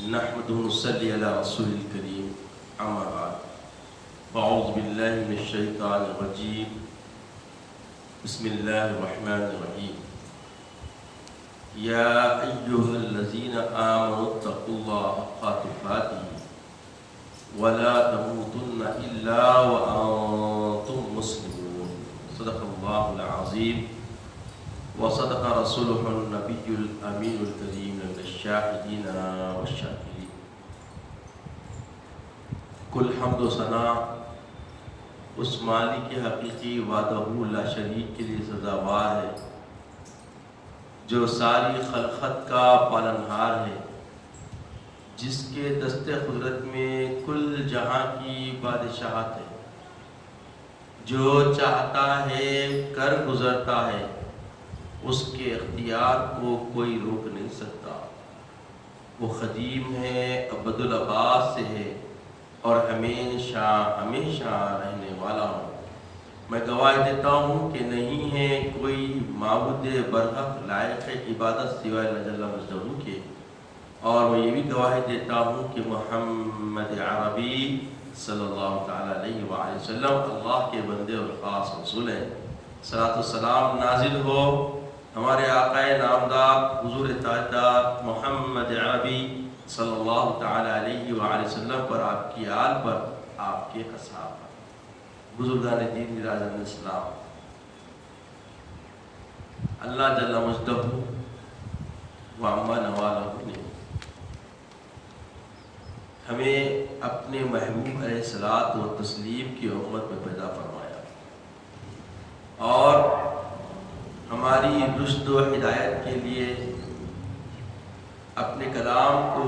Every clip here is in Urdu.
نحمده ونصلي على رسول الكريم أما بعد فأعوذ بالله من الشيطان الرجيم بسم الله الرحمن الرحيم يا أيها الذين آمنوا اتقوا الله حق تقاته ولا تموتن إلا وأنتم مسلمون صدق الله العظيم وصدق رسوله النبي الأمين الكريم من الشاهدين والشاكرين کل حمد و ثنا اس مالک حقیقی وحدہ لا شریک کے لیے سزاوار ہے جو ساری خلقت کا پالنہار ہے، جس کے دست قدرت میں کل جہاں کی بادشاہت ہے، جو چاہتا ہے کر گزرتا ہے، اس کے اختیار کو کوئی روک نہیں سکتا۔ وہ قدیم ہے، ابد الآباد سے ہے اور ہمیشہ رہنے والا ہوں۔ میں گواہی دیتا ہوں کہ نہیں ہے کوئی معبود برحق لائق عبادت سوائے اللہ جل مجدہ کے، اور میں یہ بھی گواہی دیتا ہوں کہ محمد عربی صلی اللہ تعالیٰ علیہ وآلہ وسلم اللہ کے بندے اور خاص رسول ہیں۔ صلاۃ و سلام نازل ہو ہمارے آقا نامدار حضور تاجدار محمد عربی صلی اللہ تعالیٰ علیہ وآلہ وسلم پر، آپ کی آل پر، آپ کے اصحاب پر، بزرگان دین برادران اسلام۔ اللہ جل مجدہ و عما نوالہ نے ہمیں اپنے محبوب علیہ الصلوۃ والتسلیم کی امت میں پیدا فرمایا اور ہماری رشد و ہدایت کے لیے اپنے کلام کو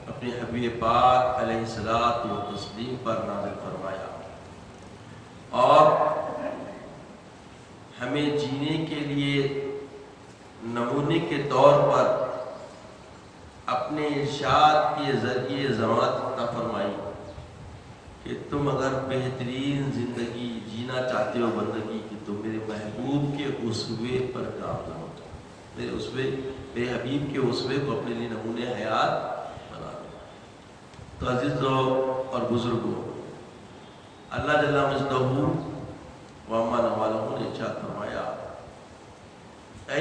اپنے حبیب پاک علیہ الصلوۃ والتسلیم پر نازل فرمایا اور ہمیں جینے کے لیے نمونے کے طور پر اپنے ارشاد کے ذریعے ضمانت عطا فرمائی کہ تم اگر بہترین زندگی جینا چاہتے ہو بندگی کی تو میرے محبوب کے اسوے پر کام کرو، میرے حبیب کے اسوے کو اپنے لیے نمونے حیات بنا دو۔ تو عزیزوں اور بزرگوں، اللہ جل مجدہ و عما نوالہ نے ارشاد فرمایا، اے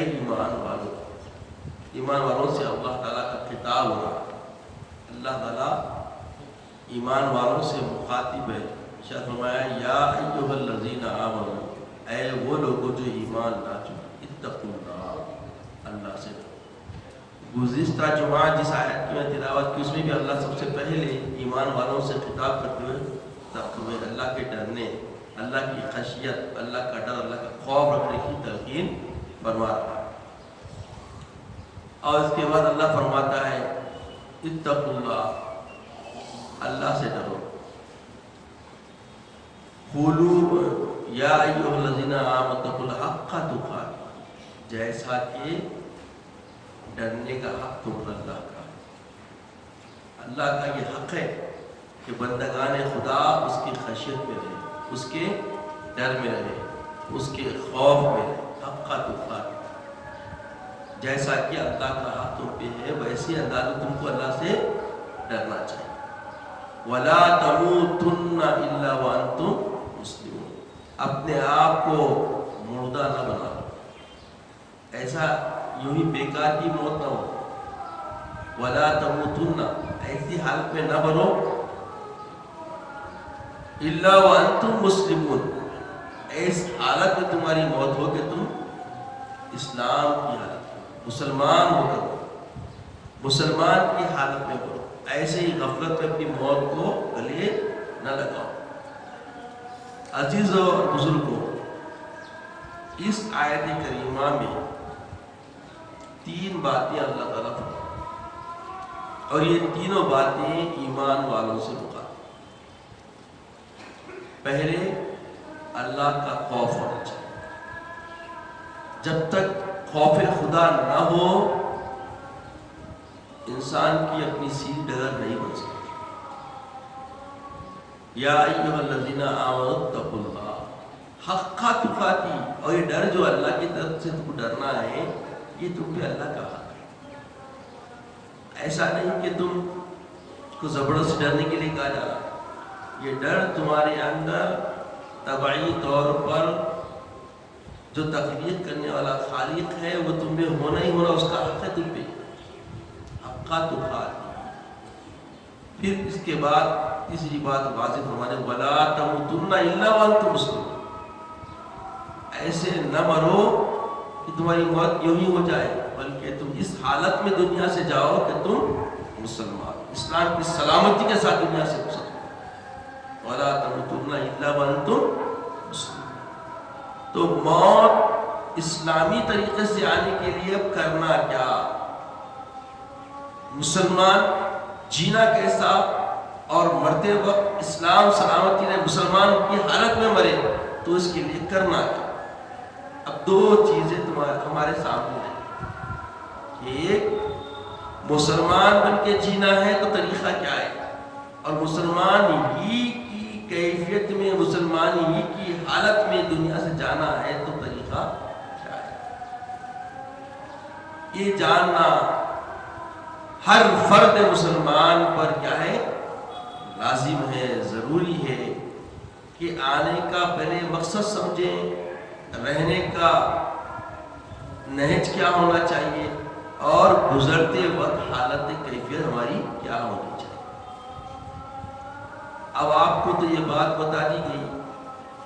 ایمان والوں سے اللہ تعالیٰ کا خطاب ہو رہا۔ اللہ تعالیٰ ایمان والوں سے مخاطب ہے۔ ارشاد فرمایا یا ایھا الذین آمنوا، اے وہ لوگوں جو ایمان لا چکے، اتقوا اللہ، اللہ سے ڈرو۔ گزشتہ جمعہ جس آیت کی میں تلاوت کی اس میں بھی اللہ سب سے پہلے ایمان والوں سے خطاب کرتے ہوئے تقوی، اللہ کے ڈرنے، اللہ کی خشیت، اللہ کا ڈر، اللہ کا خوف رکھنے کی تلقین فرما رہا ہے۔ اور اس کے بعد اللہ فرماتا ہے اتقوا اللہ، اللہ سے ڈرو۔ قولوا یا ایھا الذین آمنوا اتقوا اللہ حق تقاته، جیسا کہ ڈرنے کا حق تم اللہ کا ہے۔ اللہ کا یہ حق ہے کہ بندگان خدا اس کی خشیت میں رہے، اس کے ڈر میں رہے، اس کے خوف میں رہے۔ حق تقاته، جیسا کہ اللہ کا حق تم پہ ہے ویسے انداز تم کو اللہ سے ڈرنا چاہیے۔ وَلَا تَمُوتُنَّ إِلَّا وَأَنْتُمْ مُسْلِمُونَ، اپنے آپ کو مردہ نہ بناؤ، ایسا یوں ہی بیکار کی موت نہ ہو۔ وَلَا تَمُوتُنَّ، ایسی حالت میں نہ بنو، إِلَّا وَأَنْتُمْ مُسْلِمُونَ، اس حالت میں تمہاری موت ہو کہ تم اسلام کی حالت مسلمان ہو کر، مسلمان کی حالت میں ہو، ایسے ہی غفلت میں اپنی موت کو گلے نہ لگاؤ۔ عزیزوں اور بزرگوں، اس آیت کریمہ میں تین باتیں اللہ تعالیٰ فرماتے اور یہ تینوں باتیں ایمان والوں سے مخاطب۔ پہلے اللہ کا خوف ہونا چاہیے۔ جب تک خوف خدا نہ ہو انسان کی اپنی سیدھی ڈگر نہیں بن سکتی۔ یا ایھا الذین آمنوا اتقوا اللہ حق تقاتی، اور یہ ڈر جو اللہ کی طرف سے تم کو ڈرنا ہے یہ تم پہ اللہ کا حق ہے۔ ایسا نہیں کہ تم کو زبردست ڈرنے کے لیے کہا جا رہا ہے، یہ ڈر تمہارے اندر طبعی طور پر جو تخلیق کرنے والا خالق ہے وہ تم میں ہونا ہی ہونا، اس کا حق ہے تم پہ، حقا تو خالق۔ پھر اس کے بعد تیسری بات واضح فرمانے وَلَا تَمُوتُنَّ إِلَّا وَأَنْتُمْ مُسْلِمُونَ، ایسے نہ مرو کہ تمہاری موت یوں ہی ہو جائے، بلکہ تم اس حالت میں دنیا سے جاؤ کہ تم مسلمان، اسلام کی سلامتی کے ساتھ دنیا سے گزرو۔ وَلَا تَمُوتُنَّ إِلَّا وَأَنْتُمْ مُسْلِمُونَ۔ تو موت اسلامی طریقے سے آنے کے لیے اب کرنا کیا؟ مسلمان جینا کیسا اور مرتے وقت اسلام سلامتی رہے، مسلمان کی حالت میں مرے تو اس کے لیے کرنا کیا؟ اب دو چیزیں ہمارے سامنے ہیں، ایک مسلمان بن کے جینا ہے تو طریقہ کیا ہے، اور مسلمان ہی کی کیفیت میں، مسلمان ہی کی حالت میں دنیا سے جانا ہے تو طریقہ کیا ہے؟ یہ جاننا ہر فرد مسلمان پر کیا ہے؟ لازم ہے، ضروری ہے کہ آنے کا پہلے مقصد سمجھیں، رہنے کا نہج کیا ہونا چاہیے، اور گزرتے وقت حالت کیفیت ہماری کیا ہونی چاہیے۔ اب آپ کو تو یہ بات بتا دی گئی،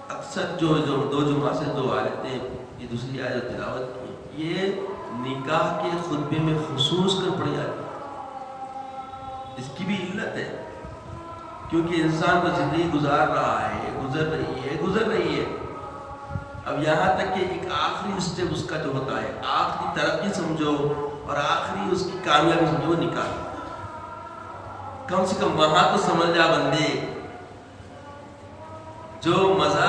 اکثر جو دو جمعہ سے دو آیتیں، یہ دوسری آیت تلاوت کی، یہ نکاح کے خطبے میں خصوص کر پڑی جاتی ہے۔ اس کی بھی علت ہے، کیونکہ انسان کو زندگی گزار رہا ہے، گزر رہی ہے۔ اب یہاں تک کہ ایک آخری اسٹیپ اس کا جو ہوتا ہے، آخری ترقی سمجھو اور آخری اس کی کامیابی سمجھو، وہ نکاح۔ کم سے کم وہاں تو سمجھ جا بندے، جو مزہ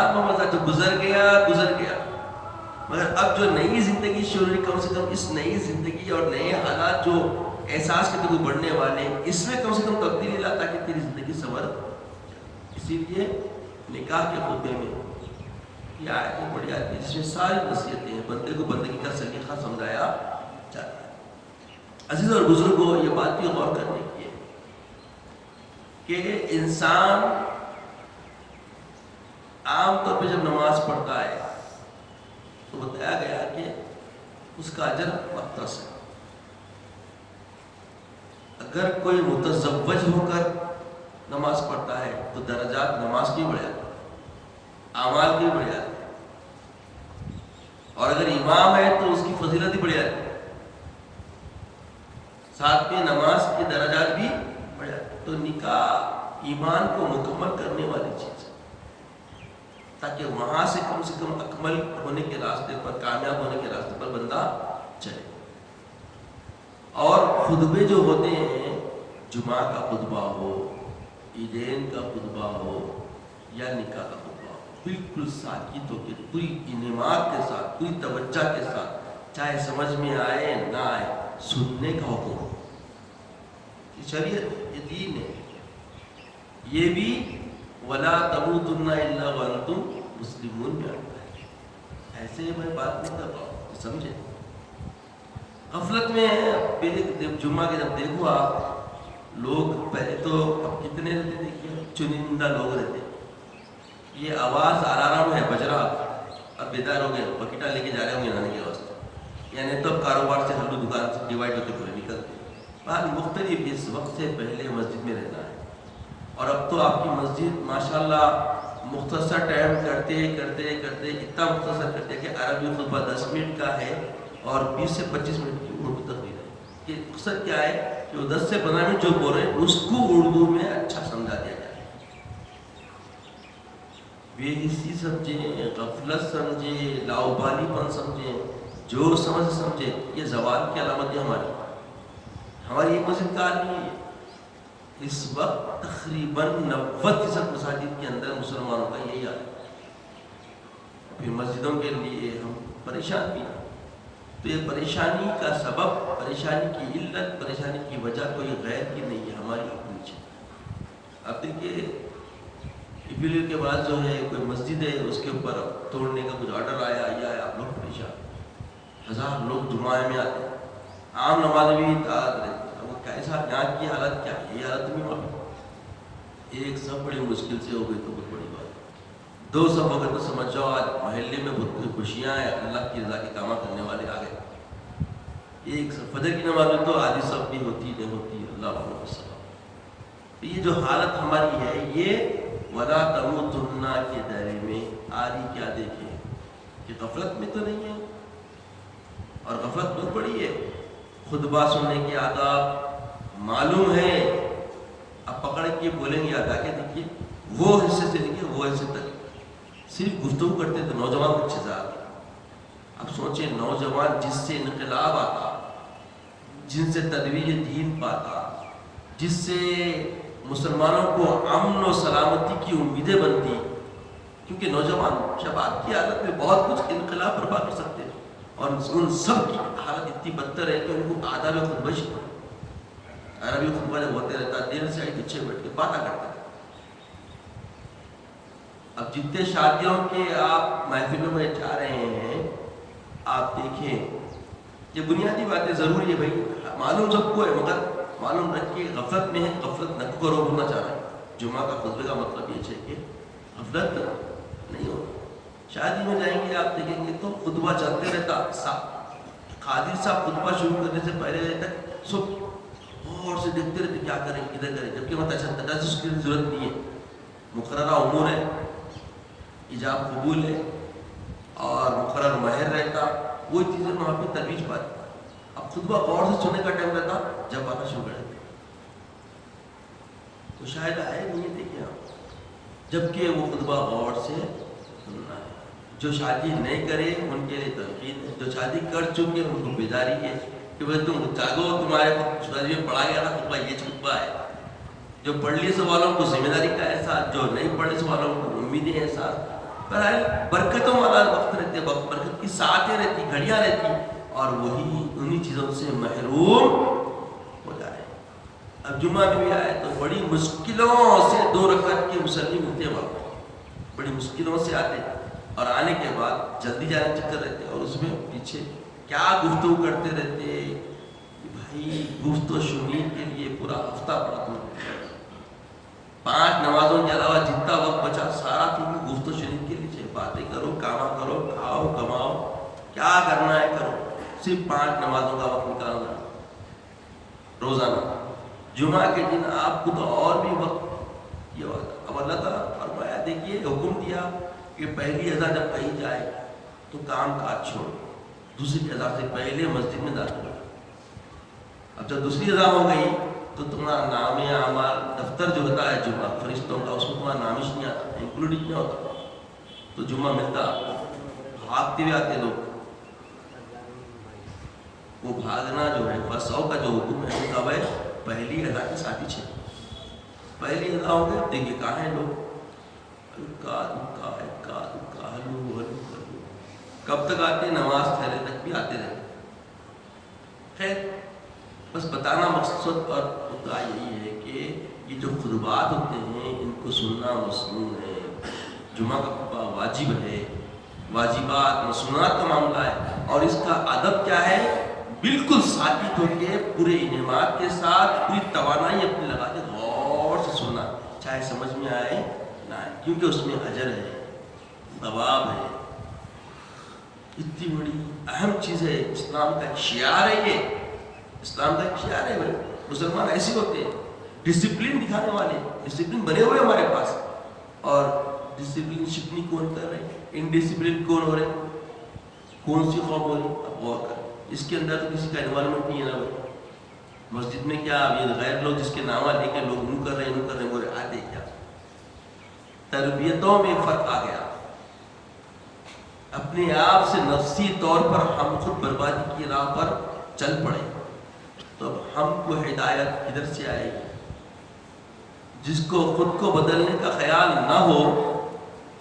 جو گزر گیا، مگر اب جو نئی زندگی شروع ہوئی، کم سے کم اس نئی زندگی اور نئے حالات جو احساس کے تو بڑھنے والے، اس میں کم سے کم تبدیلی لا تاکہ تیری زندگی سنور۔ اسی لیے نکاح کے خطبے میں یہ آیتیں پڑھی جاتی ہیں جس میں ساری نصیحتیں ہیں، بندے کو بندگی کا سلیقہ سمجھایا جاتا ہے۔ عزیز اور بزرگوں، یہ بات بھی غور کرنے کی ہے کہ انسان عام طور پہ جب نماز پڑھتا ہے تو بتایا گیا کہ اس کا اجر مختص ہے۔ اگر کوئی متزوج ہو کر نماز پڑھتا ہے تو درجات نماز کی بڑھ جاتے ہیں، اعمال کی بڑھ جاتے ہیں، اور اگر امام ہے تو اس کی فضیلت بھی بڑھ جاتی ہے، ساتھ میں نماز کے درجات بھی بڑھ جاتے ہیں۔ تو نکاح ایمان کو مکمل کرنے والی چیز ہے، تاکہ وہاں سے کم اکمل ہونے کے راستے پر، کامیاب ہونے کے راستے پر بندہ چلے۔ اور خطبے جو ہوتے ہیں، جمعہ کا خطبہ ہو، عیدین کا خطبہ ہو یا نکاح کا خطبہ ہو، بالکل ساکت ہو کے، پوری انعماد کے ساتھ، پوری توجہ کے ساتھ، چاہے سمجھ میں آئے نہ آئے، سننے کا حکم ہو۔ یہ شریعت، یہ دین ہے۔ یہ بھی وَلَا تَمُوتُنَّ إِلَّا وَأَنْتُمْ مُسْلِمُونَ میں آتا ہے۔ ایسے میں بات نہیں کر رہا ہوں، سمجھے؟ غفلت میں پہلے جمعہ کے جب دیکھو آپ، لوگ پہلے تو اب کتنے رہتے، دیکھیے چنندہ لوگ رہتے، یہ آواز الارم ہے بج رہا، اب بیدار ہو گئے، بکیٹا لے کے جا رہے ہوں گے نانے کے واسطے، یعنی تو کاروبار سے ہلو دکان سے ڈیوائڈ ہوتے پورے نکلتے۔ بعد مختلف اس وقت سے پہلے مسجد میں رہنا ہے، اور اب تو آپ کی مسجد ماشاءاللہ مختصر ٹائم کرتے اتنا مختصر کرتے ہیں کہ عربی خطبہ 10 منٹ کا ہے اور 20 سے 25 منٹ کی اردو تقریر ہے۔ کہ مقصد کیا ہے کہ وہ 10 سے 15 منٹ جو بول رہے ہیں اس کو اردو میں اچھا سمجھا دیا جائے۔ بے حسی سمجھیں، غفلت سمجھیں، لاؤبالی پن سمجھیں، جو سمجھے، یہ زوال کی علامت ہے ہماری ایک مسجد کا نہیں ہے۔ اس وقت تقریباً 90% مساجد کے اندر مسلمانوں کا یہی حال ہے۔ پھر مسجدوں کے لیے ہم پریشان بھی ہیں، تو یہ پریشانی کا سبب، پریشانی کی علت، پریشانی کی وجہ کوئی غیر کی نہیں ہے، ہماری اپنی چیز۔ اب دیکھیے ایپریل کے بعد جو ہے کوئی مسجد ہے اس کے اوپر توڑنے کا کچھ آرڈر آیا، یا آپ لوگ پریشان، 1000 لوگ جمعہ میں آتے ہیں، عام نماز بھی تعداد رہتی ہے۔ اب وہ کیسا پوچھا یہاں کی حالت کیا ہے؟ یہ حالت میں وہاں ایک سب بڑی مشکل سے ہو گئی تو بہت بڑی بات ہے، 2 سب ہو گئے تو سمجھ جاؤ آج محلے میں بہت خوشیاں ہیں، اللہ کی رضا کے کام کرنے والے آ گئے۔ ایک سب فجر کی نماز میں تو آدھی سب بھی ہوتی نہیں ہوتی، اللہ علیہ وسلم۔ تو یہ جو حالت ہماری ہے یہ وَلَا تَمُوتُنَّ کے دائرے میں آ رہی کیا دیکھیں کہ غفلت میں تو نہیں ہے، اور غفلت بہت بڑی ہے۔ خطبہ سننے کے آداب معلوم ہے، اب پکڑ کے بولیں گے ادا کے دیکھیے وہ حصے سے دیکھیے وہ حصے تک صرف گفتگو کرتے تو نوجوان کو اچھے سے آتے۔ اب سوچیں نوجوان جس سے انقلاب آتا، جن سے تدویج دین پاتا، جس سے مسلمانوں کو امن و سلامتی کی امیدیں بنتی، کیونکہ نوجوان شباب کی حالت میں بہت کچھ انقلاب برپا کر سکتے ہیں، اور ان سب کی حالت اتنی بدتر ہے کہ ان کو آداب خطبہ عربی خطبہ جب ہوتے رہتا دیر سے آئی پیچھے بیٹھ کے باتیں کرتا۔ اب جتنے شادیوں کے آپ محفلوں میں جا رہے ہیں آپ دیکھیں یہ بنیادی باتیں ضروری ہے بھائی، معلوم سب کو ہے، مگر معلوم رکھ کے غفلت میں ہے، غفلت نہ کرو بولنا چاہ رہا ہے۔ جمعہ کا خطبے کا مطلب یہ ہے کہ غفلت نہیں ہو۔ شادی میں جائیں گے آپ دیکھیں گے تو خطبہ چلتے رہتا، قاضی صاحب خطبہ شروع کرنے سے پہلے تک سب اور سے دیکھتے رہتے کیا کریں کدھر کریں، جبکہ مطلب تجسس کی ضرورت نہیں ہے، مقررہ امور ہے، ایجاب قبول ہے اور مقرر مہر رہتا، وہ چیزیں وہاں پہ ترویج پاتی۔ اب خطبہ غور سے سننے کا ٹائم رہتا جب باتیں شروع کرتے تو شاید آئے نہیں دیکھیں آپ، جبکہ وہ خطبہ غور سے سننا ہے۔ جو شادی نہیں کرے ان کے لیے تنقید ہے، جو شادی کر چکے ان کو بیداری ہے کہ بھائی تم جاگو، تمہارے شادی میں پڑھا گیا تھا خطبہ یہ خطبہ ہے۔ جو پڑھ لی سب والوں کو ذمہ داری کا احساس، جو نہیں پڑھے سب والوں کو امیدیں احساس، برکتوں والا وقت رہتے، برکت کی ساعتیں رہتی، گھڑیاں رہتی، اور وہی انہی چیزوں سے محروم ہو جائے۔ اب جمعہ میں بھی آئے تو بڑی مشکلوں سے 2 رکعت کے مصلی ملتے وہاں، بڑی مشکلوں سے آتے، اور آنے کے بعد جلدی جانے چکر رہتے، اور اس میں پیچھے کیا گفتگو کرتے رہتے کہ بھائی گفت و شنید کے لیے پورا ہفتہ پڑا تم، 5 نمازوں کے علاوہ جتنا وقت بچا سارا تم گفت و شنید کے لیے، باتیں کرو، کام کرو، کھاؤ کماؤ، کیا کرنا ہے کرو، صرف 5 نمازوں کا وقت نکالنا روزانہ۔ جمعہ کے دن آپ کو تو اور بھی وقت یہ ہوتا۔ اب اللہ تعالیٰ فرمایا دیکھیے حکم دیا کہ پہلی اذان جب کہیں جائے تو کام کاج چھوڑ، دوسری اذان سے پہلے مسجد میں داخل ہو۔ اب جب دوسری اذان ہو گئی تو تمہارا نام اعمال دفتر جو ہوتا ہے جمعہ فرشتوں کا، اس میں تمہارا نام ہی نہیں آتا، انکلوڈ نہیں ہوتا، تو جمعہ ملتا، بھاگتے ہوئے آتے لوگ۔ وہ بھاگنا جو ہے فسو کا جو حکم ہے وہ کب ہے؟ پہلی اذان کے ساتھ ہی پہلی اذان ہو گئی، دیکھیے کہاں ہیں لوگ، کب تک آتے؟ نماز ٹھہرے تک بھی آتے رہتے۔ خیر بس بتانا مقصد اور مدعا یہی ہے کہ یہ جو خطبات ہوتے ہیں ان کو سننا مسنون ہے، جمعہ کا خطبہ واجب ہے، واجبات مسنونات کا معاملہ ہے، اور اس کا ادب کیا ہے؟ بالکل ساکت ہو کے پورے انعامات کے ساتھ پوری توانائی اپنی لگا کے غور سے سننا، چاہے سمجھ میں آئے نہ آئے، کیونکہ اس میں اجر ہے، ثواب ہے، اتنی بڑی اہم چیز ہے، اسلام کا ایک شعار ہے، یہ اسلام کا ایک شعار ہے۔ بھائی مسلمان ایسے ہوتے ہیں ڈسپلن دکھانے والے، ڈسپلن بنے ہوئے ہمارے پاس، اور ڈسپلن شکنی کون کر رہے ہیں، انڈسپلن کون ہو رہے ہیں، کون سی قوم ہو رہی ہے؟ اب غور کر، اس کے اندر تو کسی کا انوالومنٹ نہیں ہے نا بھائی۔ مسجد میں کیا اب یہ غیر لوگ جس کے نام لے کے لوگ یوں کر رہے ہیں یوں کر رہے ہیں، وہ آتے کیا؟ تربیتوں میں فرق آ گیا، اپنے آپ سے نفسی طور پر ہم خود بربادی کی راہ پر چل پڑے، تو ہم کو ہدایت کدھر سے آئے گی؟ جس کو خود کو بدلنے کا خیال نہ ہو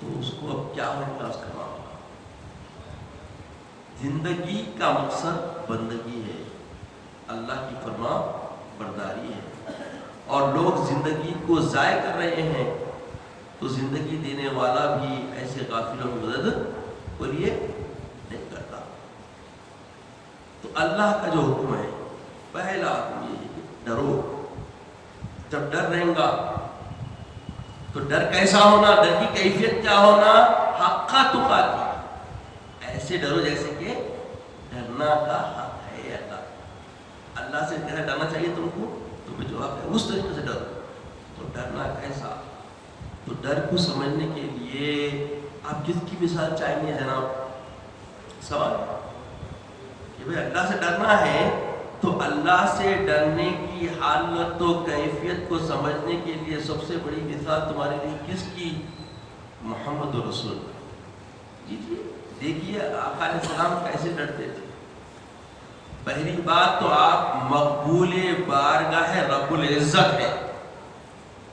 تو اس کو اب کیا ہوگا؟ اس کا معاملہ زندگی کا مقصد بندگی ہے، اللہ کی فرما برداری ہے، اور لوگ زندگی کو ضائع کر رہے ہیں، تو زندگی دینے والا بھی ایسے غافلوں کی مدد کو لیے نہیں کرتا۔ تو اللہ کا جو حکم ہے، پہلا حکم یہ ہے ڈرو. جب ڈر رہیں گا تو ڈر کیسا ہونا، ڈر کی کیفیت کیا ہونا، حقا تقاتی، ایسے ڈرو جیسے کہ ڈرنا کا حق ہے. اللہ سے ڈرنا چاہیے تم کو، تمہیں جواب ہے اس طریقے سے ڈرو. تو ڈرنا کیسا؟ تو ڈر کو سمجھنے کے لیے آپ کس کی مثال چاہیں گے جناب؟ سوال کہ بھئی اللہ سے ڈرنا ہے تو اللہ سے ڈرنے کی حالت و کیفیت کو سمجھنے کے لیے سب سے بڑی مثال تمہارے لیے کس کی؟ محمد رسول. دیکھیے آقا علیہ السلام کیسے ڈرتے تھے. پہلی بات تو آپ مقبول بارگاہ رب العزت ہیں،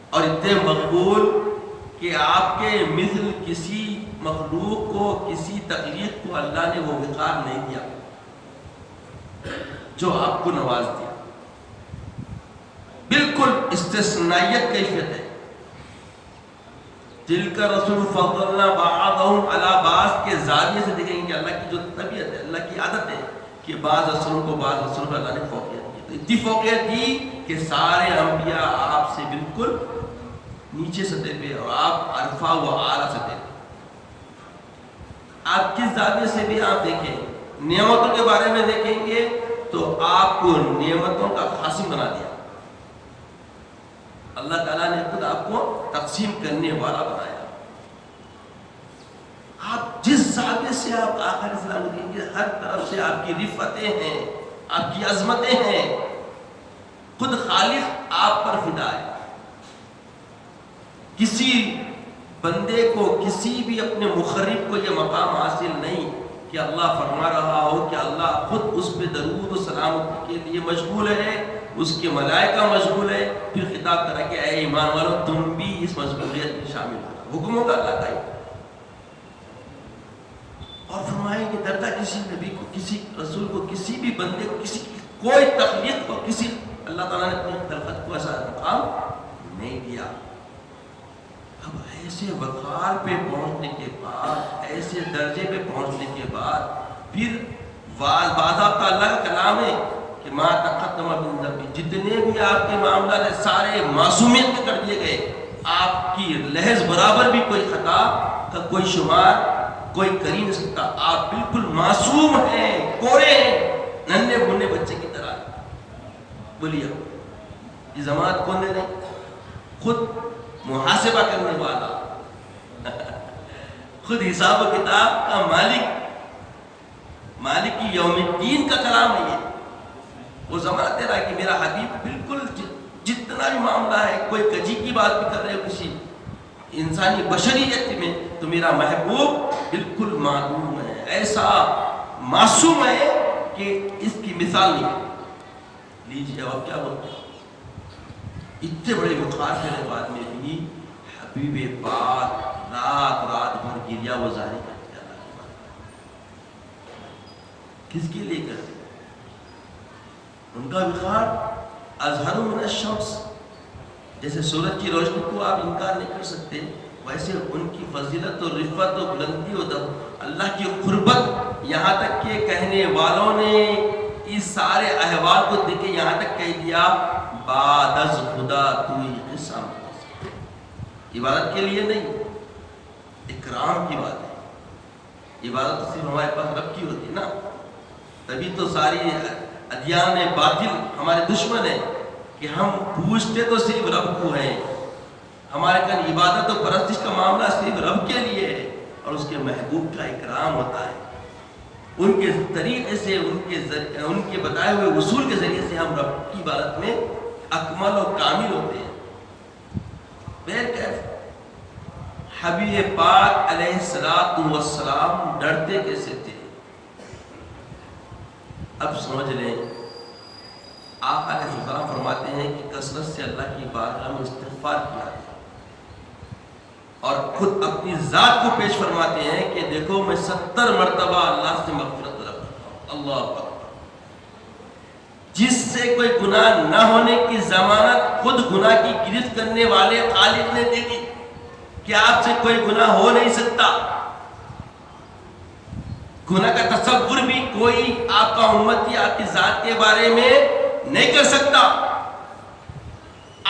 اور اتنے مقبول کہ آپ کے مثل کسی مخلوق کو، کسی تخلیق کو اللہ نے وہ وقار نہیں دیا جو آپ کو نواز دیا. بالکل استثنائیت کیفیت ہے. تلک رسول فضلنا بعضهم علی بعض کے زاویے سے دیکھیں گے کہ اللہ کی جو طبیعت ہے، اللہ کی عادت ہے کہ بعض رسولوں کو اللہ نے فوقیت دی. تو اتنی فوقیت دی کہ سارے انبیاء آپ سے بالکل نیچے سطح پہ، اور آپ عرفہ و اعلیٰ سطح پہ. آپ کس زاویے سے بھی آپ دیکھیں، نعمتوں کے بارے میں دیکھیں گے تو آپ کو نعمتوں کا قاسم بنا دیا. اللہ تعالیٰ نے خود آپ کو تقسیم کرنے والا بنایا. آپ جس زاویے سے آپ آقا علیہ السلام دیکھیں گے، ہر طرف سے آپ کی رفتیں ہیں، آپ کی عظمتیں ہیں. خود خالق آپ پر فدا ہے. کسی بندے کو، کسی بھی اپنے مخرب کو یہ مقام حاصل نہیں کہ اللہ فرما رہا ہو کہ اللہ خود اس پہ درود و سلامتی کے لیے مشغول ہے، اس کے ملائکہ مشغول ہے، پھر خطاب کرا کہ اے ایمان والو تم بھی اس مشغولیت میں شامل ہو. حکم ہوگا اللہ کا. اور فرمائیں کہ ڈرتا کسی نبی کو، کسی رسول کو، کسی بھی بندے کو، کسی کوئی تخلیق کو، کسی اللہ تعالیٰ نے اپنی خلقت کو ایسا مقام نہیں دیا. اب ایسے وقار پہ پہنچنے کے بعد، ایسے درجے پہ پہنچنے کے بعد، پھر باضابطہ اللہ کا کلام ہے کہ ما تقدم من ذنبی، جتنے بھی آپ کے معاملات ہیں سارے معصومیت کے کر دیے گئے. آپ کی لحظ برابر بھی کوئی خطا کا کوئی شمار کوئی کر ہی نہیں سکتا. آپ بالکل معصوم ہیں، کوڑے ہیں، ننھے بھونے بچے کی طرح. بولیے یہ ضمانت کون دے رہے؟ خود محاسبہ کرنے والا، خود حساب و کتاب کا مالک کی یوم الدین کا کلام ہے. یہ وہ ضمانت دے رہا ہے کہ میرا حبیب بالکل جتنا بھی معاملہ ہے، کوئی کجی کی بات بھی کر رہے ہو کسی انسانی بشریت میں، تو میرا محبوب بالکل معصوم ہے، ایسا معصوم ہے کہ اس کی مثال نہیں. لیجیے اب کیا بولتے ہیں. اتنے بڑے بخار کے بعد میں بھی حبیب پاک رات بھر گریا وہ ظاہر کرتے ہیں. کس کے لیے کرتے؟ ان کا بخار اظہر من الشمس، جیسے سورج کی روشنی کو آپ انکار نہیں کر سکتے، ویسے ان کی فضیلت و رفت و بلندی و اللہ کی قربت، یہاں تک کہ کہنے والوں نے اس سارے احوال کو دیکھے یہاں تک کہہ دیا بعد از خدا تو ہی قسم. عبادت کے لیے نہیں، اکرام کی بات ہے. عبادت تو صرف ہمارے پاس رب کی ہوتی ہے نا، تبھی تو ساری ادیان باطل ہمارے دشمن ہیں کہ ہم پوچھتے تو صرف رب کو ہیں. ہمارے کن عبادت و پرستش کا معاملہ صرف رب کے لیے ہے، اور اس کے محبوب کا اکرام ہوتا ہے. ان کے طریقے سے، ان کے بتائے ہوئے اصول کے ذریعے سے ہم رب کی عبادت میں اکمل و کامل ہوتے ہیں. بہرکیف حبیب پاک علیہ السلام ڈرتے کیسے تھے؟ اب سمجھ لیں. آقا علیہ السلام فرماتے ہیں کہ کثرت سے اللہ کی بارگاہ میں استغفار کیا ہے، اور خود اپنی ذات کو پیش فرماتے ہیں کہ دیکھو میں 70 مرتبہ اللہ سے مغفرت طلب کرتا ہوں. اللہ اکبر. جس سے کوئی گناہ نہ ہونے کی ضمانت خود گناہ کی گرفت کرنے والے خالق نے دے دی کہ آپ سے کوئی گناہ ہو نہیں سکتا. گناہ کا تصور بھی کوئی آپ کا امتی آپ کی ذات کے بارے میں نہیں کر سکتا.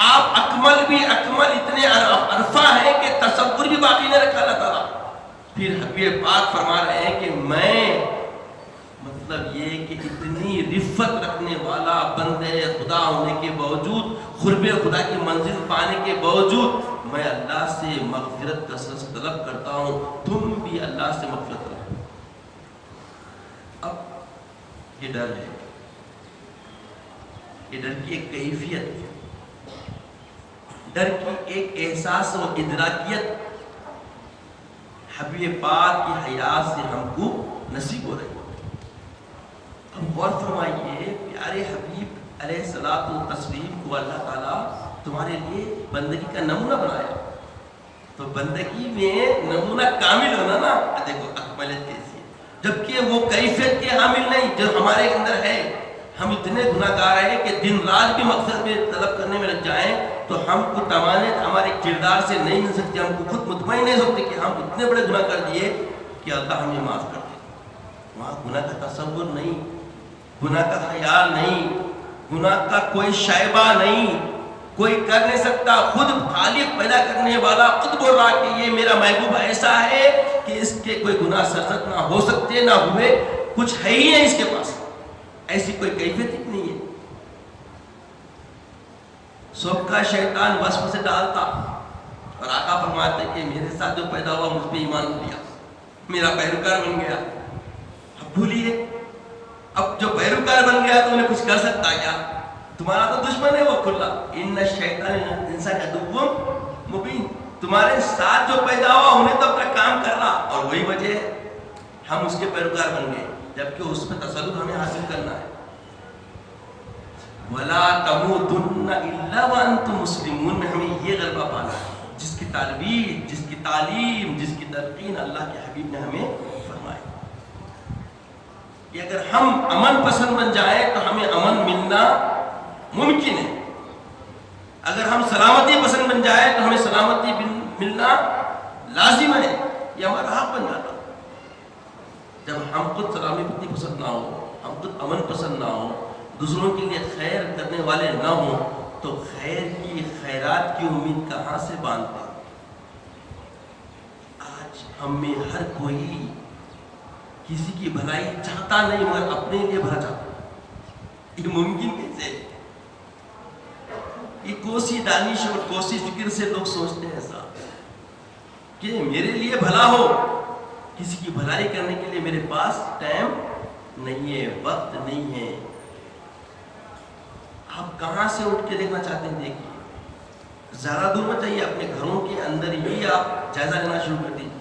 آپ اکمل بھی اکمل اتنے عرفہ ہیں کہ تصور بھی باقی نہیں رکھا اللہ تعالیٰ. پھر حبیب پاک فرما رہے ہیں کہ میں مطلب یہ کہ اتنی رفت رکھنے والا بندے خدا ہونے کے باوجود، قرب خدا کی منزل پانے کے باوجود میں اللہ سے مغفرت کثرت سے طلب کرتا ہوں، تم بھی اللہ سے مغفرت کرو. اب یہ ڈر ہے، یہ ڈر کی ایک کیفیت ہے، ڈر کی ایک احساس و ادراکیت حبیب پاک کی حیات سے ہم کو نصیب ہو رہی ہے. اب غور فرمائیے، پیارے حبیب علیہ الصلوۃ والتسلیم کو اللہ تعالیٰ تمہارے لیے بندگی کا نمونہ بنایا. تو بندگی میں نمونہ کامل ہونا نا، دیکھو اکملیت کیسی ہے، جبکہ وہ کیفیت کے حامل نہیں جو ہمارے اندر ہے. ہم اتنے گناہ گار ہیں کہ دن رات بھی مقصد میں طلب کرنے میں لگ جائیں تو ہم کو تمانت ہمارے کردار سے نہیں مل سکتی. ہم کو خود مطمئن نہیں سکتے کہ ہم اتنے بڑے گناہ کر دیے کہ اللہ ہمیں معاف کر دے. وہاں گناہ کا تصور نہیں، گناہ کا خیال نہیں، گناہ کا کوئی شائبہ نہیں، کوئی کر نہیں سکتا. خود خالق پیدا کرنے والا خود بول رہا کہ یہ میرا محبوب ایسا ہے کہ اس کے کوئی گناہ سرزد نہ ہو سکتے نہ ہوئے، کچھ ہے ہی نہیں اس کے پاس، ایسی کوئی کیفیت ہی نہیں ہے. سب کا شیطان وسوسے ڈالتا اور آقا فرماتے کہ میرے ساتھ جو پیدا ہوا مجھ پہ ایمان لیا، میرا پیروکار بن گیا. اب بھولیے، اب جو پیروکار بن گیا تو انہیں کچھ کر سکتا کیا؟ تمہارا تو دشمن ہے وہ کھلا. ان الشیطان انسان عدو مبین. تمہارے ساتھ جو پیدا ہوا انہیں تو اپنا کام کر رہا، اور وہی وجہ ہے ہم اس کے پیروکار بن گئے، جبکہ اس پہ تسلط ہمیں حاصل کرنا ہے. وَلَا تَمُوتُنَّ إِلَّا وَأَنْتُمْ مُسْلِمُونَ میں ہمیں یہ غلبہ پانا ہے، جس کی تربیت، جس کی تعلیم، جس کی تلقین اللہ کے حبیب نے ہمیں فرمائی کہ اگر ہم امن پسند بن جائیں تو ہمیں امن ملنا ممکن ہے. اگر ہم سلامتی پسند بن جائیں تو ہمیں سلامتی ملنا لازم ہے، یہ ہمارا حق بن جاتا. جب ہم خود سلامتی پسند نہ ہو، ہم خود امن پسند نہ ہو، دوسروں کے لیے خیر کرنے والے نہ ہوں، تو خیر کی خیرات کی امید کہاں سے باندھتے؟ آج ہم میں ہر کوئی کسی کی بھلائی چاہتا نہیں مگر اپنے لیے بھلا چاہتا. یہ ممکن کیسے؟ یہ کوسی دانش اور کوسی فکر سے لوگ سوچتے ہیں ایسا کہ میرے لیے بھلا ہو، کسی کی بھلائی کرنے کے لیے میرے پاس ٹائم نہیں ہے، وقت نہیں ہے. آپ کہاں سے اٹھ کے دیکھنا چاہتے ہیں؟ دیکھیے، زیادہ دور مت جائیے، اپنے گھروں کے اندر ہی آپ جائزہ لینا شروع کر دیجیے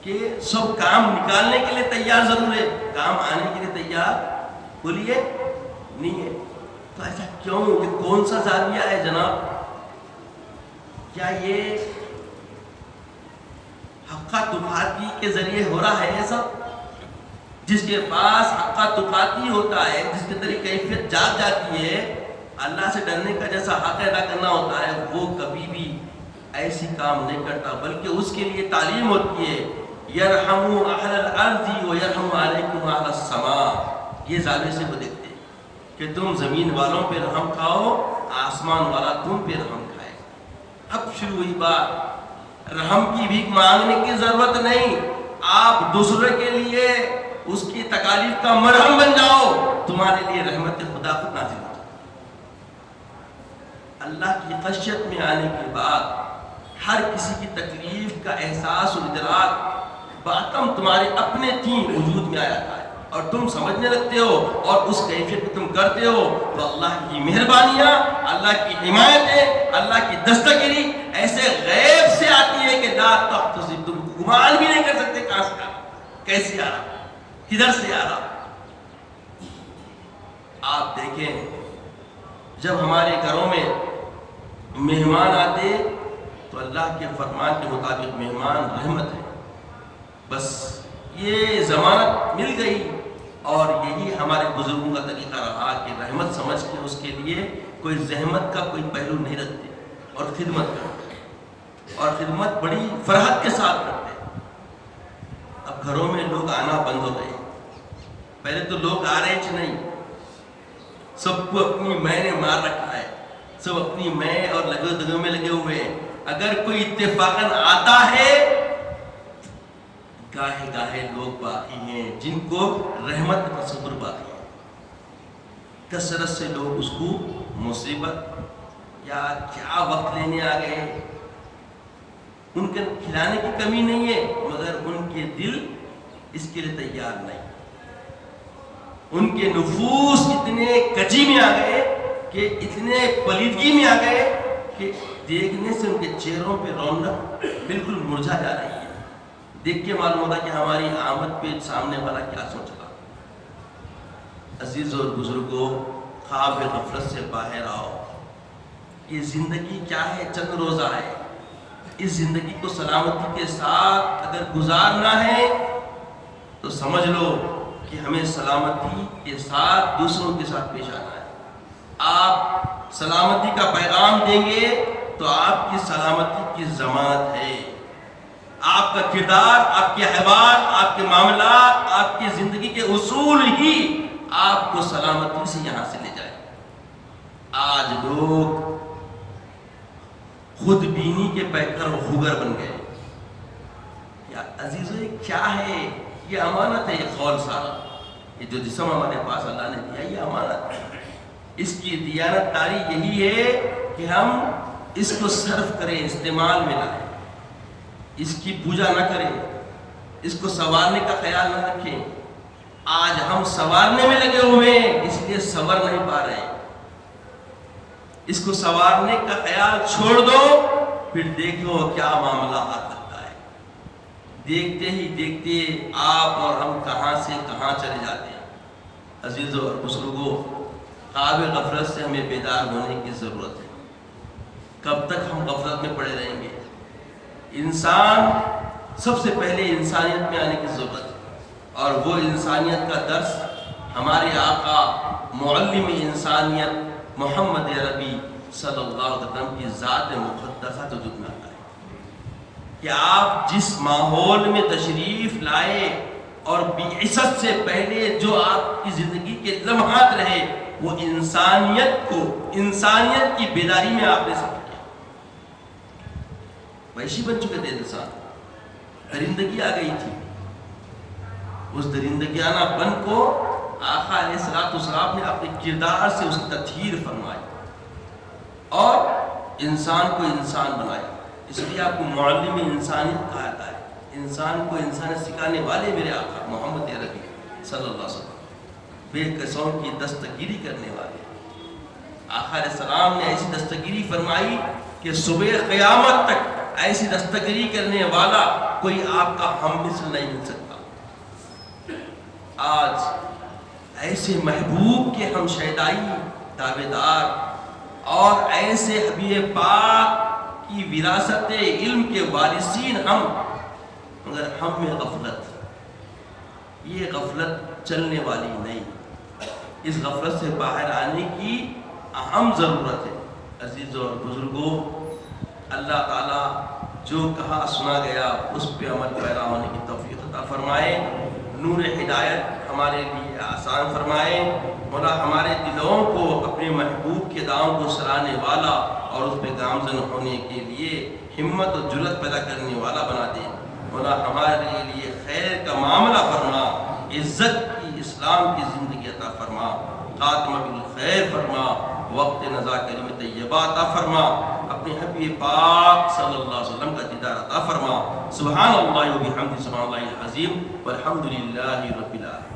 کہ سب کام نکالنے کے لیے تیار ضرور ہے، کام آنے کے لیے تیار بولیے نہیں ہے. تو ایسا کیوں؟ یہ کون سا زاویہ ہے جناب؟ کیا یہ حقہ تقاتی کے ذریعے ہو رہا ہے ایسا؟ جس کے پاس حقہ تقاتی ہوتا ہے، جس کے اندر کیفیت جاگ جاتی ہے، اللہ سے ڈرنے کا جیسا حق ادا کرنا ہوتا ہے، وہ کبھی بھی ایسی کام نہیں کرتا، بلکہ اس کے لیے تعلیم ہوتی ہے یرحموا اہل الارض ویرحم علیکم اہل السماء. یہ زاویے سے وہ دیکھتے ہیں کہ تم زمین والوں پہ رحم کھاؤ، آسمان والا تم پہ رحم کھائے. اب شروع ہوئی بات، رحم کی بھیک مانگنے کی ضرورت نہیں، آپ دوسرے کے لیے اس کی تکالیف کا مرہم بن جاؤ، تمہارے لیے رحمت خدا خود نازل ہو. اللہ کی خشیت میں آنے کے بعد ہر کسی کی تکلیف کا احساس اور ادراک باطن تمہارے اپنے تھی وجود میں آیا ہے، اور تم سمجھنے لگتے ہو اور اس کیفیت کو تم کرتے ہو، تو اللہ کی مہربانیاں، اللہ کی حمایتیں، اللہ کی دستگیری ایسے غیب سے آتی ہے کہ لا تحتسب، تم گمان بھی نہیں کر سکتے کہاں سے آ رہا، کیسے آ رہا، کدھر سے آ رہا. آپ دیکھیں جب ہمارے گھروں میں مہمان آتے تو اللہ کے فرمان کے مطابق مہمان رحمت ہے، بس یہ ضمانت مل گئی. اور یہی ہمارے بزرگوں کا طریقہ رہا کہ رحمت سمجھ کے اس کے لیے کوئی زحمت کا کوئی پہلو نہیں رکھتے اور خدمت کرتے، اور خدمت بڑی فرحت کے ساتھ کرتے. اب گھروں میں لوگ آنا بند ہو گئے. پہلے تو لوگ آ رہے تھے نہیں، سب کو اپنی میں نے مار رکھا ہے، سب اپنی میں اور لگے دگوں میں لگے ہوئے ہیں. اگر کوئی اتفاقاً آتا ہے، گاہے گاہے لوگ باقی ہیں جن کو رحمت کا تصور باقی ہے. کثرت سے لوگ اس کو مصیبت یا کیا وقت لینے آ گئے. ان کے کھلانے کی کمی نہیں ہے، مگر ان کے دل اس کے لیے تیار نہیں. ان کے نفوس اتنے کجی میں آ گئے کہ اتنے پلیدگی میں آ گئے کہ دیکھنے سے ان کے چہروں پہ رونق بالکل مرجھا جا رہی ہے. دیکھ کے معلوم ہوتا کہ ہماری آمد پہ سامنے والا کیا سوچ رہا. عزیز اور بزرگوں، خواب غفلت سے باہر آؤ. یہ زندگی کیا ہے؟ چند روزہ ہے. اس زندگی کو سلامتی کے ساتھ اگر گزارنا ہے تو سمجھ لو کہ ہمیں سلامتی کے ساتھ دوسروں کے ساتھ پیش آنا ہے. آپ سلامتی کا پیغام دیں گے تو آپ کی سلامتی کی ضمانت ہے. آپ کا کردار، آپ کے احوال، آپ کے معاملات، آپ کی زندگی کے اصول ہی آپ کو سلامتی سے یہاں سے لے جائیں. آج لوگ خود بینی کے پیکر و خوگر بن گئے. یا عزیزو، یہ کیا ہے؟ یہ امانت ہے. یہ خول سارا، یہ جو جسم ہمارے پاس اللہ نے دیا، یہ امانت ہے. اس کی دیانت داری یہی ہے کہ ہم اس کو صرف کریں، استعمال میں لائیں، اس کی پوجا نہ کریں، اس کو سنوارنے کا خیال نہ رکھیں. آج ہم سنوارنے میں لگے ہوئے ہیں، اس لیے سنور نہیں پا رہے ہیں. اس کو سنوارنے کا خیال چھوڑ دو، پھر دیکھو کیا معاملہ آ سکتا ہے. دیکھتے ہی دیکھتے آپ اور ہم کہاں سے کہاں چلے جاتے ہیں. عزیزوں اور بزرگوں، خواب غفلت سے ہمیں بیدار ہونے کی ضرورت ہے. کب تک ہم غفلت میں پڑے رہیں گے؟ انسان سب سے پہلے انسانیت میں آنے کی ضرورت ہے، اور وہ انسانیت کا درس ہمارے آقا معلم انسانیت محمد عربی صلی اللہ علیہ وسلم کی ذات مقدسہ تو جتنا آتا ہے کہ آپ جس ماحول میں تشریف لائے اور بعثت سے پہلے جو آپ کی زندگی کے لمحات رہے، وہ انسانیت کو، انسانیت کی بیداری میں آپ نے سفر کیا. وحشی بن چکے تھے انسان، درندگی آ گئی تھی. اس درندگیانہ پن کو آقا علیہ السلام نے اپنے کردار سے اس کی تطہیر فرمائی اور انسان کو انسان بنایا. اس لیے آپ کو معلم انسانیت کہا جاتا ہے. انسان کو انسانیت سکھانے والے میرے آقا محمد عربی صلی اللہ علیہ وسلم، بے کسوں کی دستگیری کرنے والے. آقا علیہ السلام نے ایسی دستگیری فرمائی کہ صبح قیامت تک ایسی دستگیری کرنے والا کوئی آپ کا ہم مثل نہیں مل سکتا. آج ایسے محبوب کے ہم شیدائی تابعدار اور ایسے حبیب پاک کی وراثت علم کے وارثین ہم، مگر ہم میں غفلت. یہ غفلت چلنے والی نہیں. اس غفلت سے باہر آنے کی اہم ضرورت ہے. عزیزوں اور بزرگوں، اللہ تعالیٰ جو کہا سنا گیا اس پہ عمل پیرا ہونے کی توفیق عطا فرمائے. نور ہدایت ہمارے لیے آسان فرمائے. مولا ہمارے دلوں کو اپنے محبوب کے دامن کو سرانے والا اور اس پہ گامزن ہونے کے لیے ہمت اور جرأت پیدا کرنے والا بنا دے. مولا ہمارے لیے خیر کا معاملہ فرما، عزت کی اسلام کی زندگی عطا فرما، خاتمہ بالخیر فرما، وقت نزا کریم طیبہ عطا فرما، اپنے حبیب پاک صلی اللہ علیہ وسلم کا دیدار عطا فرما. سبحان اللہ و بحمدہ، سبحان اللہ العظیم، والحمد للہ رب العالمین.